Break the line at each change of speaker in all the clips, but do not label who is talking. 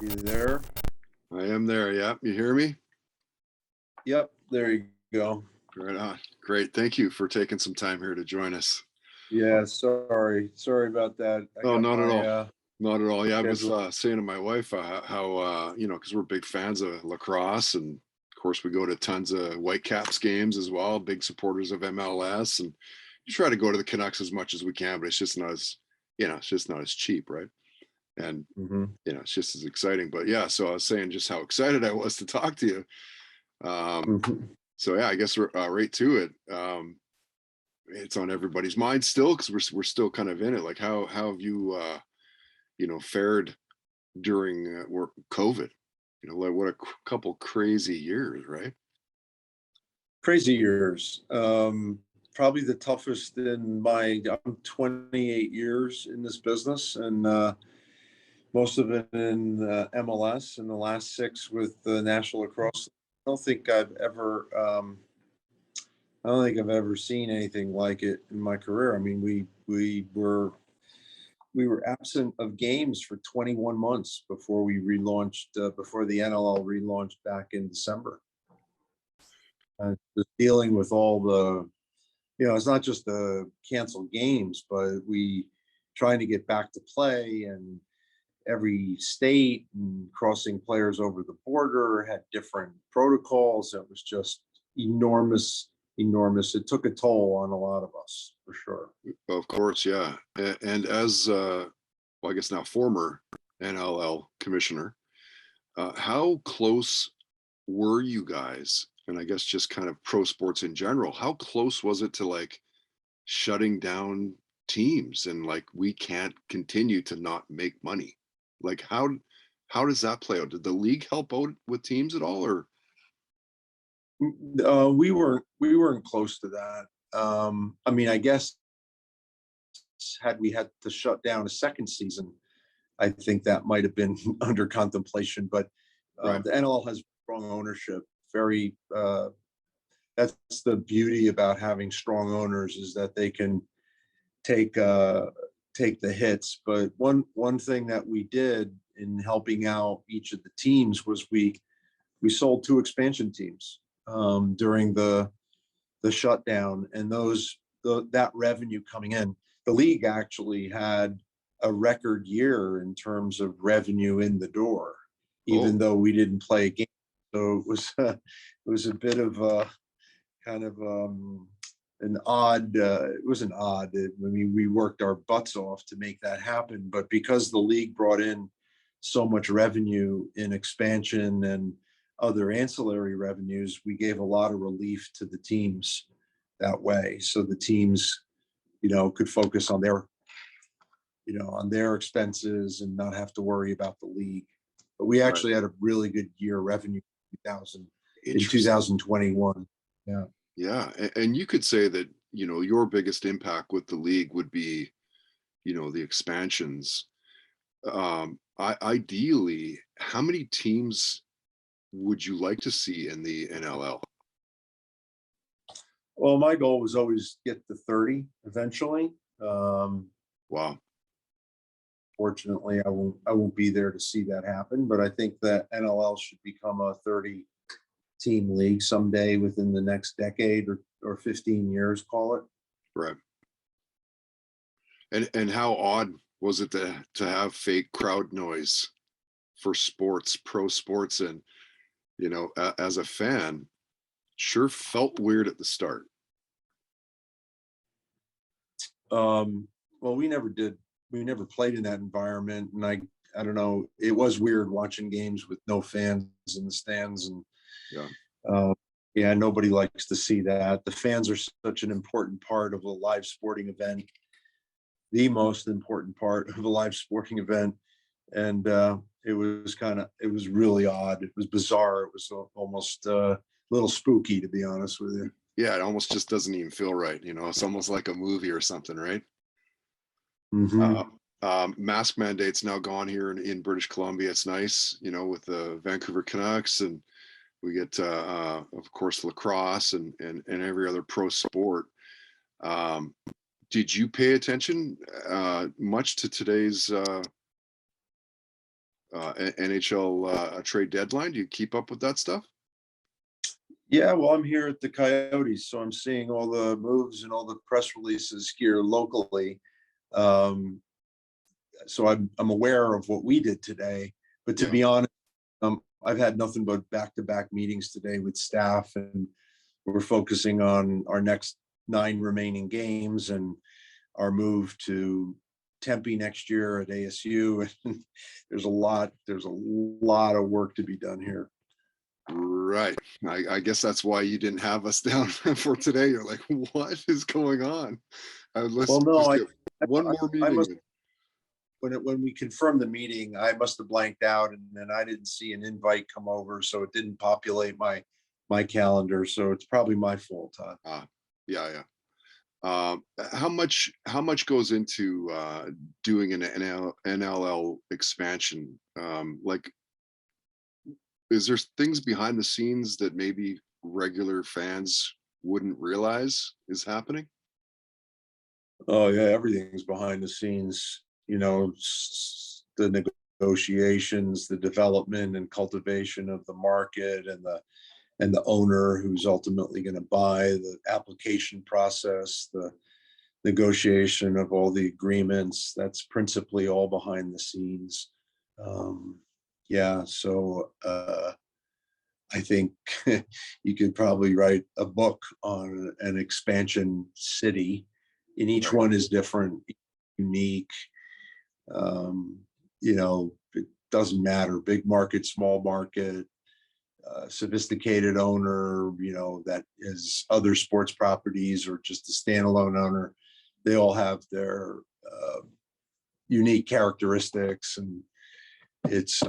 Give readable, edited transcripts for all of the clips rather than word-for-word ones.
You there?
I am there. Yeah. You hear me?
Yep, there you go.
Right on. Great. Thank you for taking some time here to join us.
Yeah, sorry about that. I
Oh,
got
not at all.
my
Not at all. Yeah. I was
schedule.
saying to my wife how, because we're big fans of lacrosse. And of course, we go to tons of Whitecaps games as well, big supporters of MLS. And you try to go to the Canucks as much as we can, but it's just not as, it's just not as cheap. Right. And,
Mhm.
it's just as exciting. But yeah, so I was saying just how excited I was to talk to you.
Mhm.
So yeah, I guess we're right to it. It's on everybody's mind still because we're still kind of in it. Like how have you fared during COVID? Like what a couple crazy years, right?
Crazy years. Probably the toughest I'm 28 years in this business, and most of it in MLS, and the last 6 with the National Lacrosse. I don't think I've ever seen anything like it in my career. I mean, we were absent of games for 21 months before we relaunched, before the NLL relaunched back in December. Just dealing with all it's not just the canceled games, but we trying to get back to play, and every state and crossing players over the border had different protocols. It was just enormous, enormous. It took a toll on a lot of us, for sure.
Of course, yeah. And as I guess now former NLL commissioner, how close were you guys? And I guess just kind of pro sports in general. How close was it to like shutting down teams and like we can't continue to not make money? Like how does that play out? Did the league help out with teams at all, or
We weren't close to that. I mean, I guess had we had to shut down a second season, I think that might have been under contemplation. But
right?
the NLL has strong ownership. Very. That's the beauty about having strong owners, is that they can take take the hits. But one thing that we did in helping out each of the teams was we sold 2 expansion teams during the shutdown, and that revenue coming in. The league actually had a record year in terms of revenue in the door, even
Oh,
though we didn't play a game. So it was a bit of a kind of an odd. It wasn't odd. I mean, we worked our butts off to make that happen, but because the league brought in so much revenue in expansion and other ancillary revenues, we gave a lot of relief to the teams that way. So the teams, could focus on their expenses and not have to worry about the league. But we
right.
actually had a really good year revenue in
Interesting.
2021. Yeah.
Yeah. And you could say that, your biggest impact with the league would be, the expansions. Ideally, how many teams would you like to see in the NLL?
Well, my goal was always get to 30 eventually. Um,
Wow.
Fortunately, I won't be there to see that happen, but I think that NLL should become a 30-team league someday within the next decade or 15 years, call it.
Right. And how odd was it to have fake crowd noise for sports, pro sports, and as a fan, sure felt weird at the start.
Well, we never did. We never played in that environment, and I don't know. It was weird watching games with no fans in the stands, and
Yeah.
uh, yeah, nobody likes to see that. The fans are such an important part of a live sporting event, the most important part of a live sporting event, and it was really odd. It was bizarre. It was almost a little spooky, to be honest with you.
Yeah, it almost just doesn't even feel right. It's almost like a movie or something, right?
Mm-hmm.
Uh, Mask mandate's now gone here in British Columbia. It's nice, with the Vancouver Canucks, and we get, of course, lacrosse and every other pro sport. Um, did you pay attention much to today's NHL trade deadline? Do you keep up with that stuff?
Yeah, well, I'm here at the Coyotes, so I'm seeing all the moves and all the press releases here locally. Um, so I'm aware of what we did today. But to
Yeah.
be honest, I've had nothing but back-to-back meetings today with staff, and we're focusing on our next 9 remaining games and our move to Tempe next year at ASU. And there's a lot of work to be done here.
Right. I guess that's why you didn't have us down for today. You're like, what is going on? Let's
Well, no,
just get one more
I
meeting
must,
in.
when we confirmed the meeting, I must have blanked out, and then I didn't see an invite come over, so it didn't populate my calendar. So it's probably my fault, Todd.
Yeah, yeah. How much goes into doing an NLL expansion? Like, is there things behind the scenes that maybe regular fans wouldn't realize is happening?
Oh yeah, everything's behind the scenes. The negotiations, the development and cultivation of the market, and the owner who's ultimately going to buy, the application process, the negotiation of all the agreements. That's principally all behind the scenes. Yeah, so I think you could probably write a book on an expansion city, and each
Right.
one is different, unique. It doesn't matter, big market, small market, sophisticated owner, that is other sports properties, or just a standalone owner. They all have their unique characteristics, and it's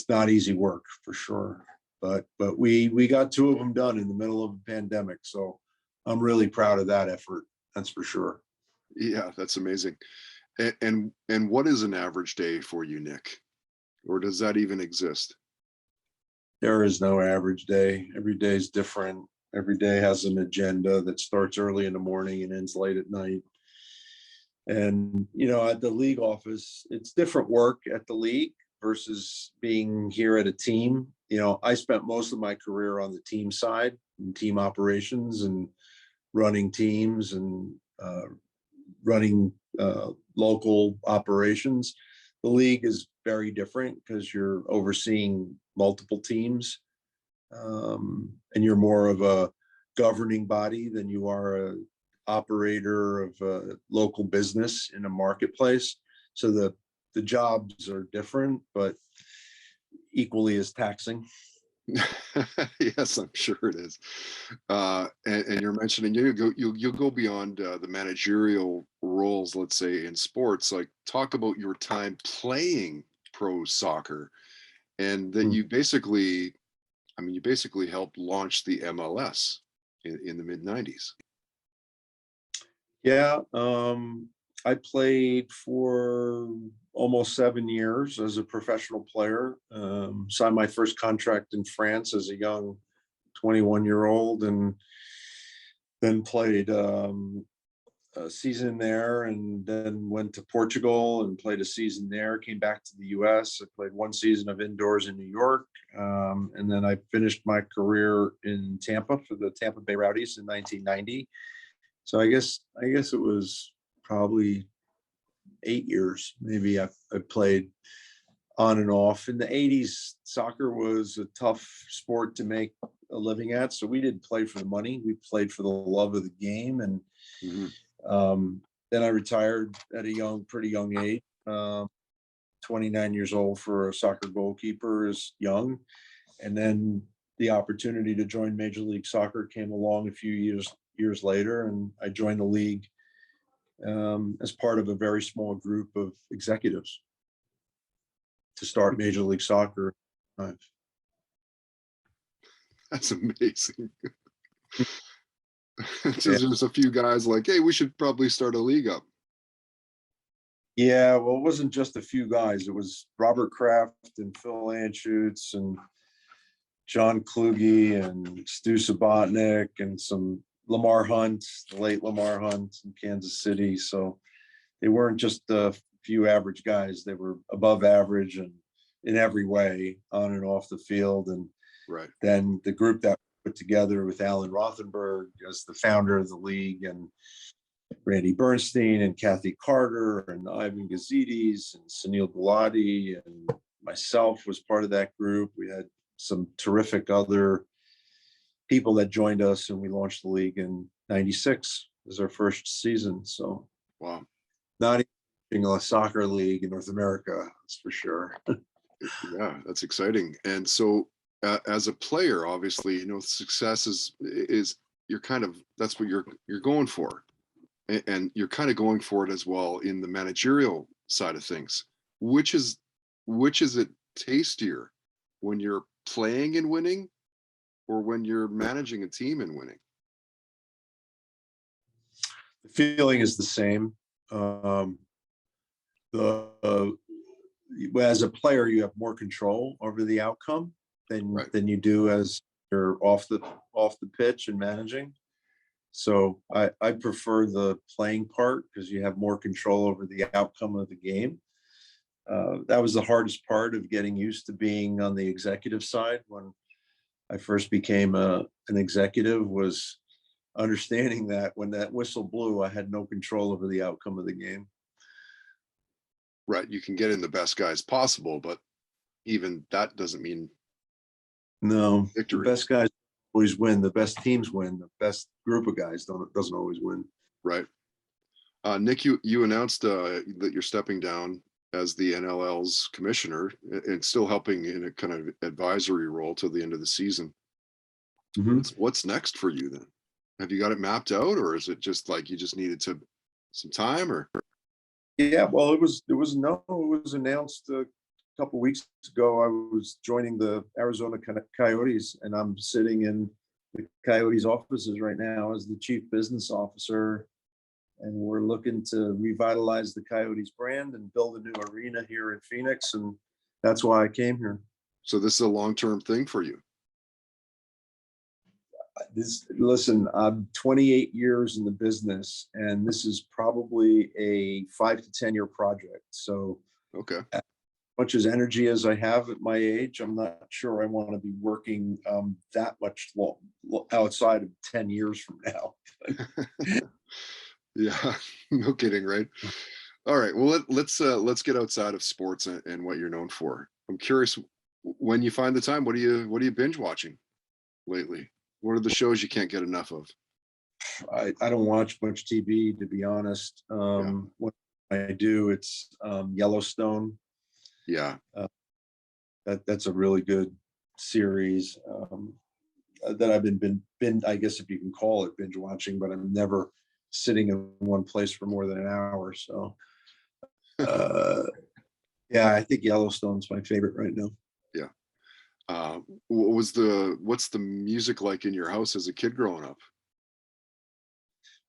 not easy work for sure. But we got 2 of them done in the middle of a pandemic, so I'm really proud of that effort. That's for sure.
Yeah, that's amazing. And what is an average day for you, Nick? Or does that even exist?
There is no average day. Every day is different. Every day has an agenda that starts early in the morning and ends late at night. And, at the league office, it's different work at the league versus being here at a team. I spent most of my career on the team side, and team operations, and running teams, and running local operations. The league is very different because you're overseeing multiple teams, and you're more of a governing body than you are a operator of a local business in a marketplace. So the jobs are different, but equally as taxing.
Yes, I'm sure it is. And you're mentioning you'll go beyond the managerial roles, let's say in sports. Like, talk about your time playing pro soccer, and that you basically, you basically helped launch the MLS in the mid '90s.
Yeah, I played for almost 7 years as a professional player. Signed my first contract in France as a young 21-year-old, and then played a season there, and then went to Portugal and played a season there. Came back to the U.S. I played 1 season of indoors in New York, and then I finished my career in Tampa for the Tampa Bay Rowdies in 1990. So I guess it was probably 8 years. Maybe I played on and off. In the 80s, soccer was a tough sport to make a living at. So we didn't play for the money. We played for the love of the game. And
Mhm.
then I retired at a pretty young age. 29 years old for a soccer goalkeeper is young. And then the opportunity to join Major League Soccer came along a few years later, and I joined the league as part of a very small group of executives to start Major League Soccer.
That's amazing.
Yeah.
There's a few guys like, hey, we should probably start a league up.
Yeah, well, it wasn't just a few guys. It was Robert Kraft and Phil Anschutz and John Kluge and Stu Subotnick and some Lamar Hunt, the late Lamar Hunt in Kansas City. So they weren't just a few average guys. They were above average and in every way, on and off the field. And
Right.
then the group that we put together with Alan Rothenberg as the founder of the league, and Randy Bernstein and Kathy Carter and Ivan Gazidis and Sunil Gulati and myself was part of that group. We had some terrific other people that joined us, and we launched the league in '96 as our first season. So
Wow.
not even a soccer league in North America, that's for sure.
Yeah, that's exciting. And so as a player, obviously, you know, success is you're kind of, that's what you're going for. And you're kind of going for it as well in the managerial side of things. Which is it tastier, when you're playing and winning, or when you're managing a team and winning?
The feeling is the same. The as a player, you have more control over the outcome
Right.
than you do as you're off the pitch and managing. So I prefer the playing part because you have more control over the outcome of the game. That was the hardest part of getting used to being on the executive side when I first became an executive, was understanding that when that whistle blew, I had no control over the outcome of the game.
Right. You can get in the best guys possible, but even that doesn't mean
No, the
victory.
best guys always win. The best teams win. The best group of guys doesn't always win.
Right. Nick, you announced that you're stepping down as the NLL's commissioner, and still helping in a kind of advisory role till the end of the season.
Mhm.
What's next for you then? Have you got it mapped out, or is it just like you just needed some time, or?
Yeah, well, it was announced a couple weeks ago. I was joining the Arizona Coyotes, and I'm sitting in the Coyotes offices right now as the chief business officer. And we're looking to revitalize the Coyotes brand and build a new arena here in Phoenix. And that's why I came here.
So this is a long-term thing for you.
Listen, I'm 28 years in the business, and this is probably a 5 to 10 year project. So
Okay.
as much as energy as I have at my age, I'm not sure I want to be working that much outside of 10 years from now.
Yeah, no kidding, right? All right. Well, let's get outside of sports and what you're known for. I'm curious, when you find the time, what are you binge watching lately? What are the shows you can't get enough of?
I don't watch much TV, to be honest.
Yeah.
When I do, it's Yellowstone.
Yeah.
That's a really good series that I've been, I guess if you can call it binge watching, but I'm never sitting in one place for more than an hour. So uh, yeah, I think Yellowstone's my favorite right now.
Yeah. What's the music like in your house as a kid growing up?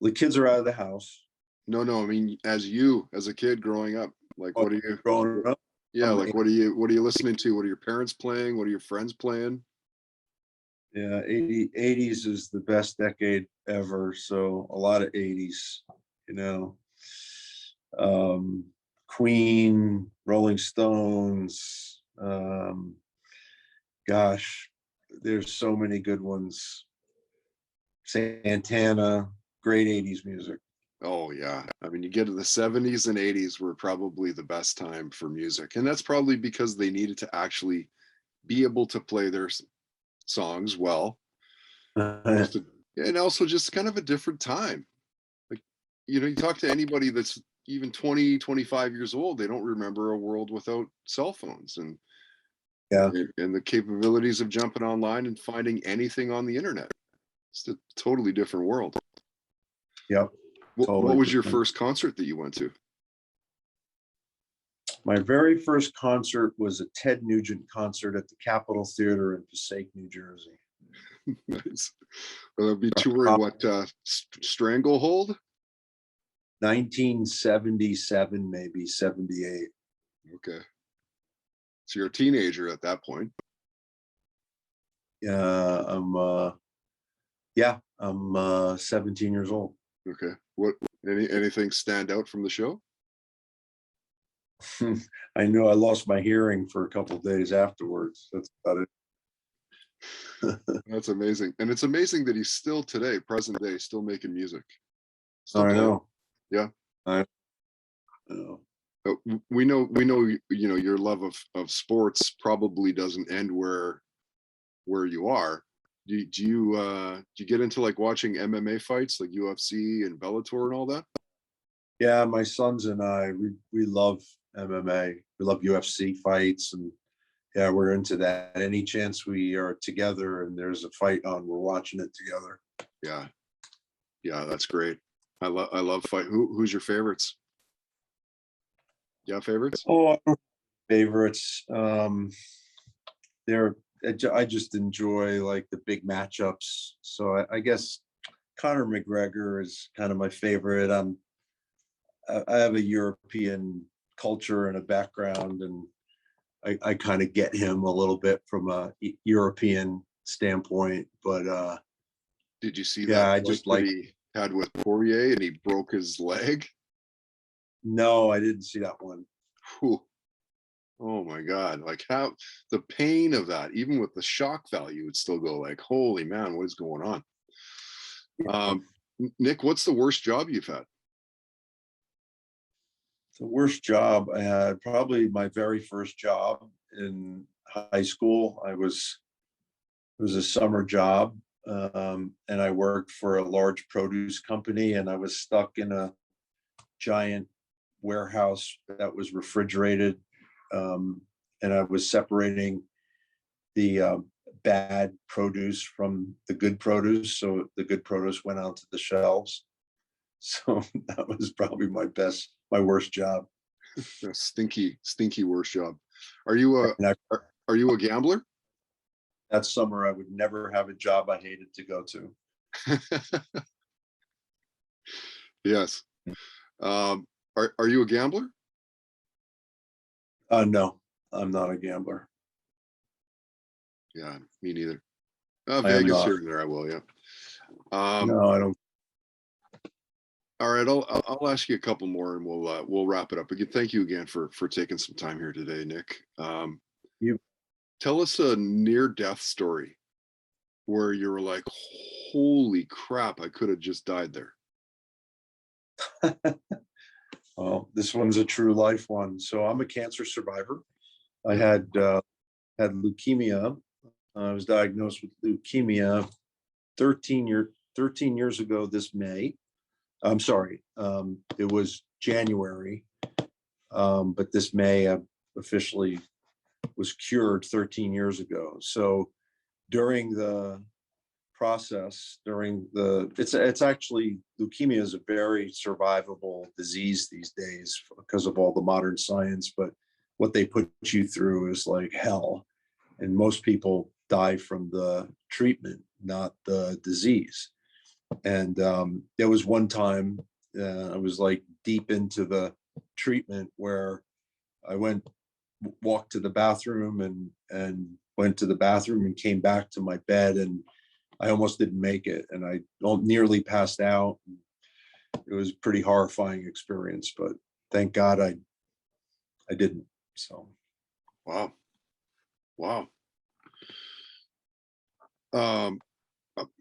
The kids are out of the house.
No, I mean, as a kid growing up, like, what are you,
Growing up,
yeah, like, what are you listening to? What are your parents playing? What are your friends playing?
yeah, 80s is the best decade ever. So a lot of 80s, you know. Um, Queen, Rolling Stones, gosh, there's so many good ones. Santana, great 80s music.
Oh yeah. I mean, you get to the 70s and 80s were probably the best time for music. And that's probably because they needed to actually be able to play their songs well. Just to, and also just kind of a different time. Like, you know, you talk to anybody that's even 20, 25 years old, they don't remember a world without cell phones
Yeah,
and the capabilities of jumping online and finding anything on the internet. It's a totally different world.
yep,
What
totally
was your
different.
first concert that you went to?
My very first concert was a Ted Nugent concert at the Capitol Theater in Passaic, New Jersey.
Nice. Well, they'll be touring what, Stranglehold?
1977, maybe 78.
Okay. So you're a teenager at that point.
I'm 17 years old.
Okay. Anything stand out from the show?
I know I lost my hearing for a couple of days afterwards. That's about it.
That's amazing. And it's amazing that he's still today, present day, still making music. Still
I
playing.
know.
Yeah.
I know.
We know, you know, your love of sports probably doesn't end where you are. Do you get into like watching MMA fights like UFC and Bellator and all that?
Yeah, my sons and I, we love MMA. We love UFC fights, and yeah, we're into that. Any chance we are together and there's a fight on, we're watching it together.
Yeah. Yeah, that's great. I love fight. Who's your favorites? Yeah, favorites?
Oh, favorites. I just enjoy like the big matchups. So I guess Conor McGregor is kind of my favorite. I have a European culture and a background, and I kind of get him a little bit from a European standpoint. But
Did you see
yeah,
that
I
fight
just
that
like.
he had with Poirier and he broke his leg?
No, I didn't see that one.
Whew. Oh my God. Like how the pain of that, even with the shock value, would still go like, holy man, what is going on? Nick, what's the worst job you've had?
The worst job I had, probably my very first job in high school. It was a summer job, and I worked for a large produce company, and I was stuck in a giant warehouse that was refrigerated, and I was separating the bad produce from the good produce. So the good produce went onto the shelves. So that was probably my worst job.
A stinky worst job. Are you
And
are you a gambler?
that summer, I would never have a job I hated to go to.
Yes. Are you a gambler?
No, I'm not a gambler.
Yeah, me neither.
I am
Vegas
not.
here and there, I will. Yeah.
No, I don't.
All right, I'll ask you a couple more, and we'll wrap it up. Again, thank you again for taking some time here today, Nick.
You
Tell us a near-death story where you were like, "Holy crap, I could have just died there."
Well, this one's a true life one. So I'm a cancer survivor. I had leukemia. I was diagnosed with leukemia 13 years ago this May. I'm sorry. It was January. But this May I officially was cured 13 years ago. So during the process, it's actually, leukemia is a very survivable disease these days because of all the modern science, but what they put you through is like hell. And most people die from the treatment, not the disease. And there was one time I was like deep into the treatment where I walked to the bathroom and went to the bathroom and came back to my bed, and I almost didn't make it, and I nearly passed out. It was a pretty horrifying experience, but thank God I didn't. So
Wow.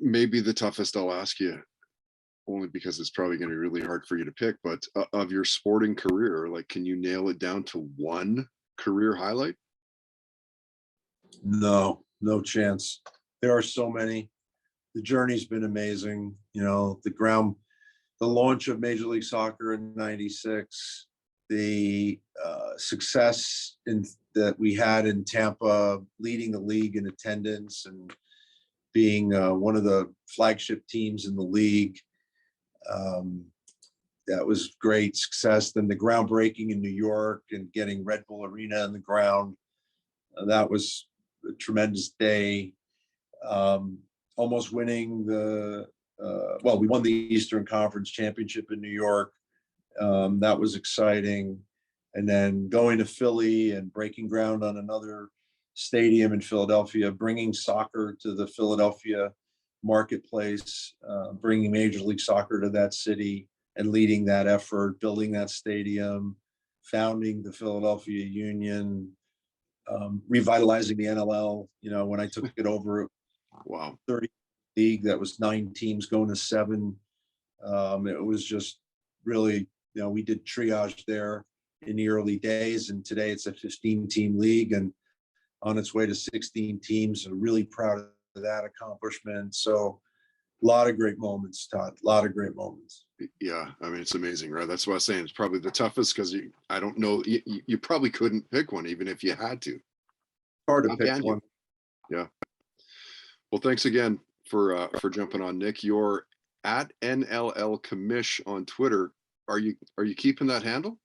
Maybe the toughest I'll ask you, only because it's probably going to be really hard for you to pick, but of your sporting career, like, can you nail it down to one career highlight?
no chance. There are so many. The journey's been amazing. You know, the launch of Major League Soccer in '96, the success that we had in Tampa, leading the league in attendance and being one of the flagship teams in the league. That was great success. Then the groundbreaking in New York and getting Red Bull Arena in the ground. That was a tremendous day. Almost winning we won the Eastern Conference Championship in New York. That was exciting. And then going to Philly and breaking ground on another stadium in Philadelphia, bringing soccer to the Philadelphia marketplace, bringing Major League Soccer to that city and leading that effort, building that stadium, founding the Philadelphia Union, revitalizing the NLL. When I took it over,
Wow.
30 league that was 9 teams going to 7. It was just really, we did triage there in the early days, and today it's a 15-team league and on its way to 16 teams. I'm really proud of that accomplishment. So a lot of great moments, Todd, a lot of great moments.
Yeah, I mean, it's amazing, right? That's what I was saying. It's probably the toughest because I don't know, you probably couldn't pick one even if you had to.
Hard to
How
pick
can you?
one.
Yeah. Well, thanks again for jumping on, Nick. You're at NLL Commish on Twitter. Are you keeping that handle?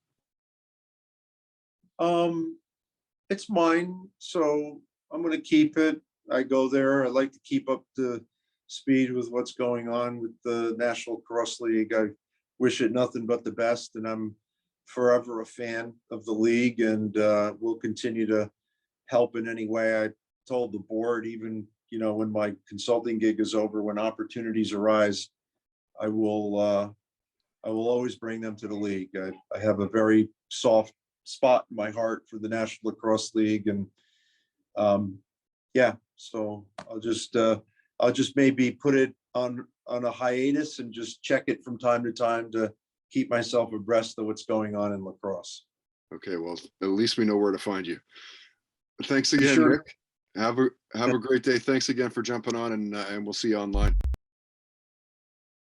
It's mine, so I'm going to keep it. I go there. I like to keep up to speed with what's going on with the National Cross League. I wish it nothing but the best, and I'm forever a fan of the league, and will continue to help in any way. I told the board, even when my consulting gig is over, when opportunities arise, I will always bring them to the league. I have a very soft spot in my heart for the National Lacrosse League, and yeah, so I'll just maybe put it on a hiatus and just check it from time to time to keep myself abreast of what's going on in lacrosse.
Okay, well, at least we know where to find you. Thanks again,
Sure.
Nick. Have a great day. Thanks again for jumping on, and we'll see you online.